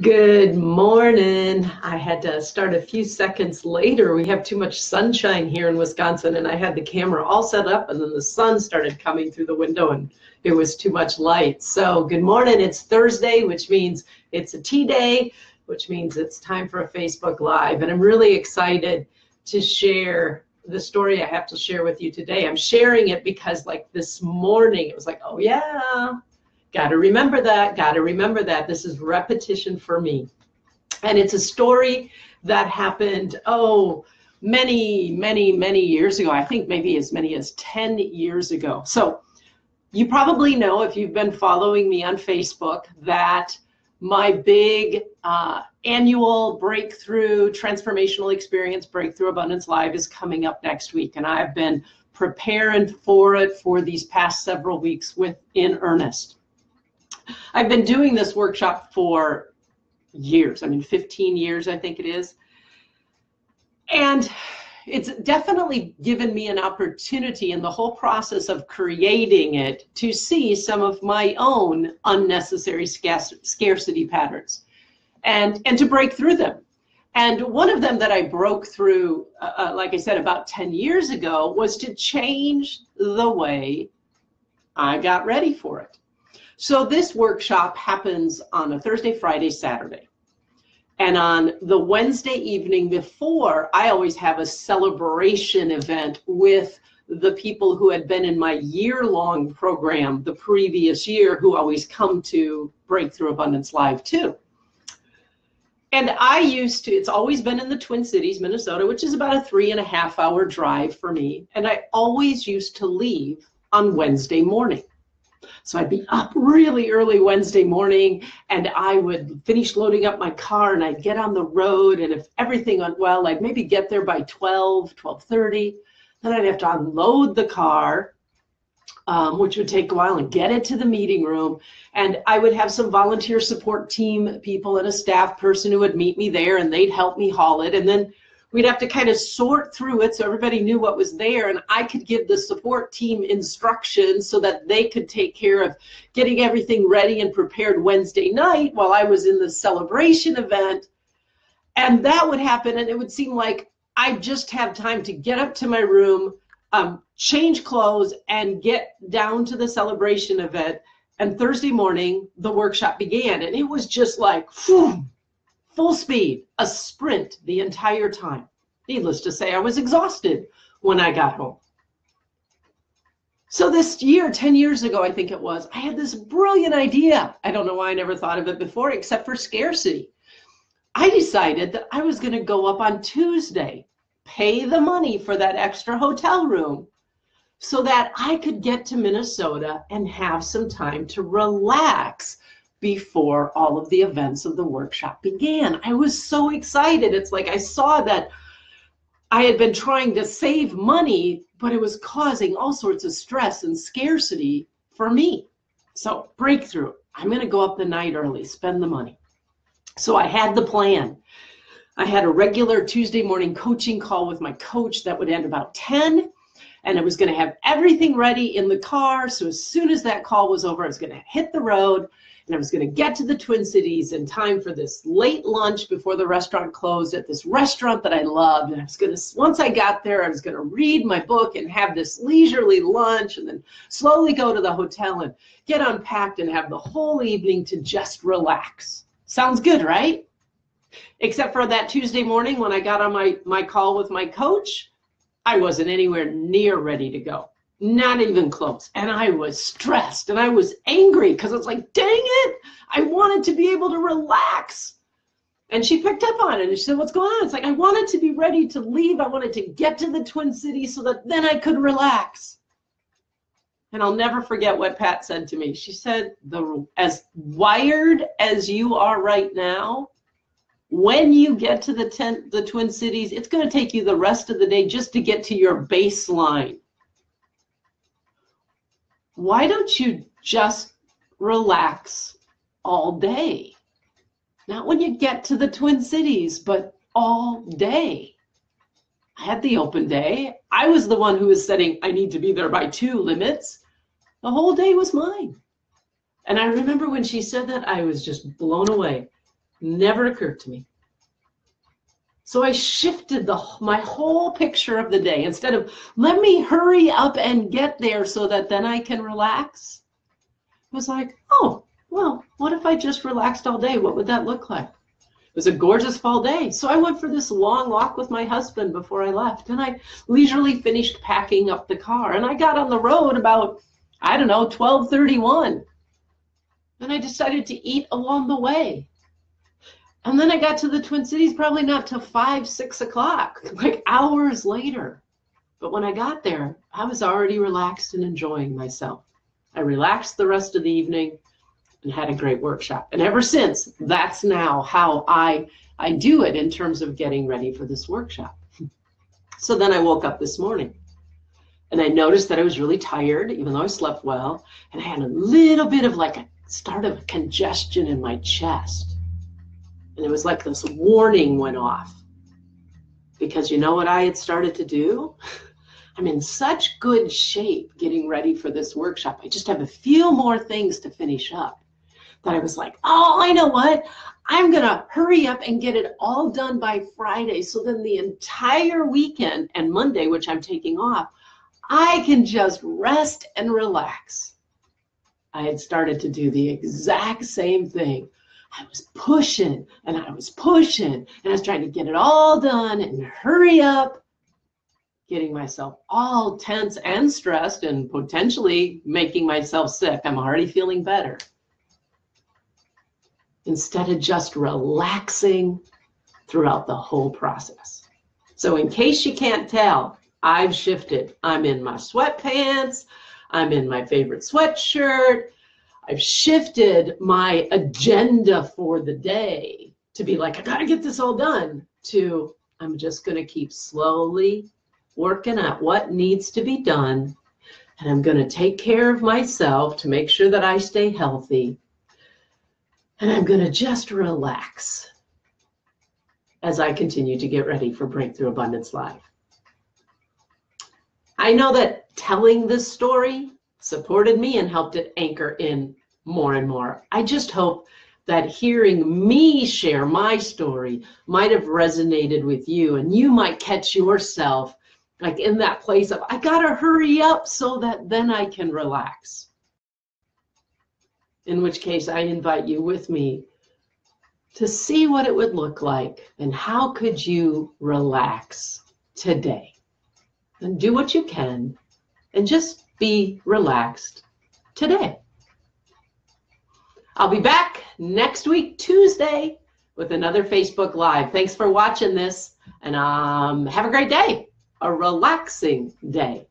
Good morning. I had to start a few seconds later. We have too much sunshine here in Wisconsin, and I had the camera all set up, and then the sun started coming through the window, and it was too much light. So good morning. It's Thursday, which means it's a tea day, which means it's time for a Facebook Live. And I'm really excited to share the story I have to share with you today. I'm sharing it because like this morning, it was like, oh yeah, got to remember that, got to remember that. This is repetition for me. And it's a story that happened, many years ago. I think maybe as many as 10 years ago. So you probably know, if you've been following me on Facebook, that my big annual breakthrough transformational experience, Breakthrough Abundance Live, is coming up next week. And I've been preparing for it for these past several weeks in earnest. I've been doing this workshop for years. 15 years, I think it is. And it's definitely given me an opportunity in the whole process of creating it to see some of my own unnecessary scarcity patterns and to break through them. And one of them that I broke through, like I said, about 10 years ago, was to change the way I got ready for it. So this workshop happens on a Thursday, Friday, Saturday. And on the Wednesday evening before, I always have a celebration event with the people who had been in my year-long program the previous year, who always come to Breakthrough Abundance Live too. And it's always been in the Twin Cities, Minnesota, which is about a 3.5-hour drive for me. And I always used to leave on Wednesday morning. So I'd be up really early Wednesday morning, and I would finish loading up my car, and I'd get on the road, and if everything went well, I'd maybe get there by 12:30. Then I'd have to unload the car, which would take a while, and get it to the meeting room. And I would have some volunteer support team people and a staff person who would meet me there, and they'd help me haul it. And then we'd have to kind of sort through it so everybody knew what was there, and I could give the support team instructions so that they could take care of getting everything ready and prepared Wednesday night while I was in the celebration event. And that would happen, and it would seem like I just have time to get up to my room, change clothes, and get down to the celebration event. And Thursday morning, the workshop began, and it was just like, whew, full speed, a sprint the entire time. Needless to say, I was exhausted when I got home. So this year, 10 years ago, I think it was, I had this brilliant idea. I don't know why I never thought of it before, except for scarcity. I decided that I was going to go up on Tuesday, pay the money for that extra hotel room so that I could get to Minnesota and have some time to relax before all of the events of the workshop began. I was so excited. It's like I saw that I had been trying to save money, but it was causing all sorts of stress and scarcity for me. So breakthrough, I'm going to go up the night early, spend the money. So I had the plan. I had a regular Tuesday morning coaching call with my coach that would end about 10. And I was going to have everything ready in the car. So as soon as that call was over, I was going to hit the road. And I was going to get to the Twin Cities in time for this late lunch before the restaurant closed at this restaurant that I loved. And I was going to, once I got there, I was going to read my book and have this leisurely lunch, and then slowly go to the hotel and get unpacked and have the whole evening to just relax. Sounds good, right? Except for that Tuesday morning when I got on my call with my coach, I wasn't anywhere near ready to go. Not even close. And I was stressed and I was angry because I was like, dang it, I wanted to be able to relax. And she picked up on it and she said, what's going on? It's like, I wanted to be ready to leave. I wanted to get to the Twin Cities so that then I could relax. And I'll never forget what Pat said to me. She said, as wired as you are right now, when you get to the Twin Cities, it's going to take you the rest of the day just to get to your baseline. Why don't you just relax all day? Not when you get to the Twin Cities, but all day. I had the open day. I was the one who was setting, I need to be there by 2 limits. The whole day was mine. And I remember when she said that, I was just blown away. Never occurred to me. So I shifted my whole picture of the day. Instead of, let me hurry up and get there so that then I can relax, it was like, oh, well, what if I just relaxed all day? What would that look like? It was a gorgeous fall day. So I went for this long walk with my husband before I left, and I leisurely finished packing up the car. And I got on the road about, I don't know, 12:31. And I decided to eat along the way. And then I got to the Twin Cities probably not till 5, 6 o'clock, like hours later. But when I got there, I was already relaxed and enjoying myself. I relaxed the rest of the evening and had a great workshop. And ever since, that's now how I do it in terms of getting ready for this workshop. So then I woke up this morning and I noticed that I was really tired, even though I slept well. And I had a little bit of like a start of congestion in my chest. And it was like this warning went off. Because you know what I had started to do? I'm in such good shape getting ready for this workshop. I just have a few more things to finish up. That I was like, oh, I know what? I'm going to hurry up and get it all done by Friday. So then the entire weekend and Monday, which I'm taking off, I can just rest and relax. I had started to do the exact same thing. I was pushing and I was pushing and I was trying to get it all done and hurry up, getting myself all tense and stressed and potentially making myself sick. I'm already feeling better. Instead of just relaxing throughout the whole process. So in case you can't tell, I've shifted. I'm in my sweatpants. I'm in my favorite sweatshirt. I've shifted my agenda for the day to be like, I gotta get this all done, to I'm just gonna keep slowly working at what needs to be done, and I'm gonna take care of myself to make sure that I stay healthy, and I'm gonna just relax as I continue to get ready for Breakthrough Abundance Live. I know that telling this story supported me and helped it anchor in more and more. I just hope that hearing me share my story might have resonated with you, and you might catch yourself like in that place of, I gotta hurry up so that then I can relax. In which case I invite you with me to see what it would look like and how could you relax today. And do what you can and just be relaxed today. I'll be back next week, Tuesday, with another Facebook Live. Thanks for watching this, and have a great day, a relaxing day.